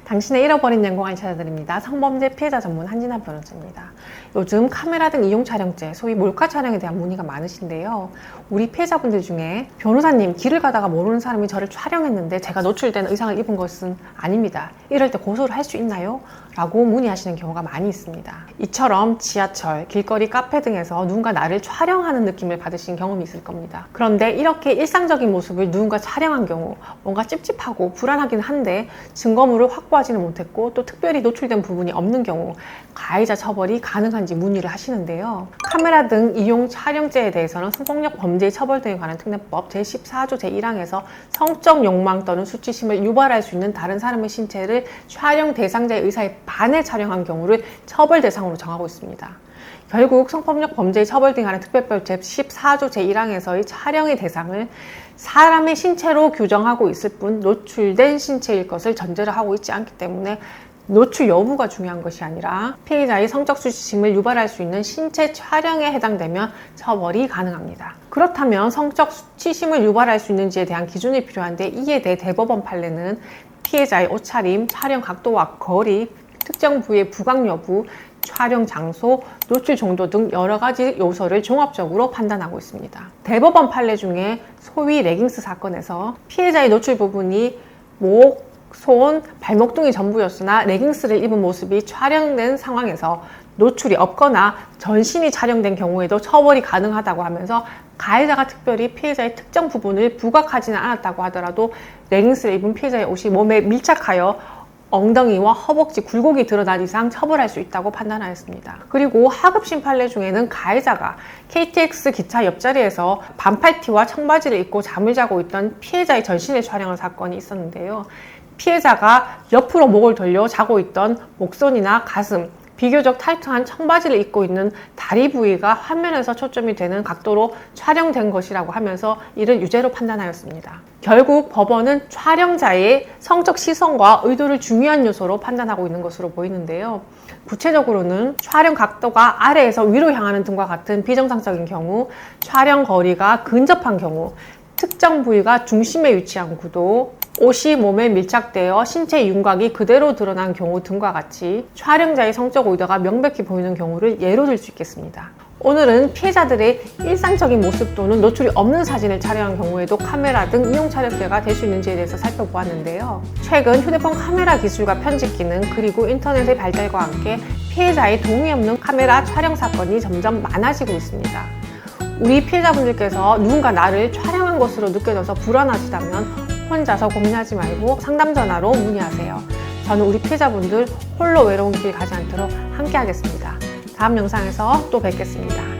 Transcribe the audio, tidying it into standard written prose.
당신의 잃어버린 영광을 찾아드립니다. 성범죄 피해자 전문 한진아 변호사입니다. 요즘 카메라 등 이용 촬영죄, 소위 몰카 촬영에 대한 문의가 많으신데요. 우리 피해자분들 중에 변호사님, 길을 가다가 모르는 사람이 저를 촬영했는데 제가 노출된 의상을 입은 것은 아닙니다. 이럴 때 고소를 할 수 있나요? 라고 문의하시는 경우가 많이 있습니다. 이처럼 지하철, 길거리, 카페 등에서 누군가 나를 촬영하는 느낌을 받으신 경험이 있을 겁니다. 그런데 이렇게 일상적인 모습을 누군가 촬영한 경우 뭔가 찝찝하고 불안하긴 한데 증거물을 확보하지는 못했고 또 특별히 노출된 부분이 없는 경우 가해자 처벌이 가능한지 문의를 하시는데요. 카메라 등 이용 촬영죄에 대해서는 성폭력 범죄 처벌 등에 관한 특례법 제14조 제1항에서 성적 욕망 또는 수치심을 유발할 수 있는 다른 사람의 신체를 촬영 대상자의 의사에 반해 촬영한 경우를 처벌 대상으로 정하고 있습니다. 결국 성폭력 범죄의 처벌 등에 관한 특별법 제14조 제1항에서의 촬영의 대상을 사람의 신체로 규정하고 있을 뿐 노출된 신체일 것을 전제로 하고 있지 않기 때문에 노출 여부가 중요한 것이 아니라 피해자의 성적 수치심을 유발할 수 있는 신체 촬영에 해당되면 처벌이 가능합니다. 그렇다면 성적 수치심을 유발할 수 있는지에 대한 기준이 필요한데 이에 대해 대법원 판례는 피해자의 옷차림, 촬영 각도와 거리, 특정 부위의 부각 여부, 촬영 장소, 노출 정도 등 여러 가지 요소를 종합적으로 판단하고 있습니다. 대법원 판례 중에 소위 레깅스 사건에서 피해자의 노출 부분이 목, 손, 발목 등이 전부였으나 레깅스를 입은 모습이 촬영된 상황에서 노출이 없거나 전신이 촬영된 경우에도 처벌이 가능하다고 하면서 가해자가 특별히 피해자의 특정 부분을 부각하지는 않았다고 하더라도 레깅스를 입은 피해자의 옷이 몸에 밀착하여 엉덩이와 허벅지, 굴곡이 드러난 이상 처벌할 수 있다고 판단하였습니다. 그리고 하급심 판례 중에는 가해자가 KTX 기차 옆자리에서 반팔티와 청바지를 입고 잠을 자고 있던 피해자의 전신을 촬영한 사건이 있었는데요. 피해자가 옆으로 목을 돌려 자고 있던 목선이나 가슴, 비교적 타이트한 청바지를 입고 있는 다리 부위가 화면에서 초점이 되는 각도로 촬영된 것이라고 하면서 이를 유죄로 판단하였습니다. 결국 법원은 촬영자의 성적 시선과 의도를 중요한 요소로 판단하고 있는 것으로 보이는데요. 구체적으로는 촬영 각도가 아래에서 위로 향하는 등과 같은 비정상적인 경우, 촬영 거리가 근접한 경우, 특정 부위가 중심에 위치한 구도, 옷이 몸에 밀착되어 신체 윤곽이 그대로 드러난 경우 등과 같이 촬영자의 성적 의도가 명백히 보이는 경우를 예로 들 수 있겠습니다. 오늘은 피해자들의 일상적인 모습 또는 노출이 없는 사진을 촬영한 경우에도 카메라 등 이용 촬영죄가 될 수 있는지에 대해서 살펴보았는데요. 최근 휴대폰 카메라 기술과 편집 기능 그리고 인터넷의 발달과 함께 피해자의 동의 없는 카메라 촬영 사건이 점점 많아지고 있습니다. 우리 피해자분들께서 누군가 나를 촬영한 것으로 느껴져서 불안하시다면 혼자서 고민하지 말고 상담 전화로 문의하세요. 저는 우리 피해자분들 홀로 외로운 길 가지 않도록 함께 하겠습니다. 다음 영상에서 또 뵙겠습니다.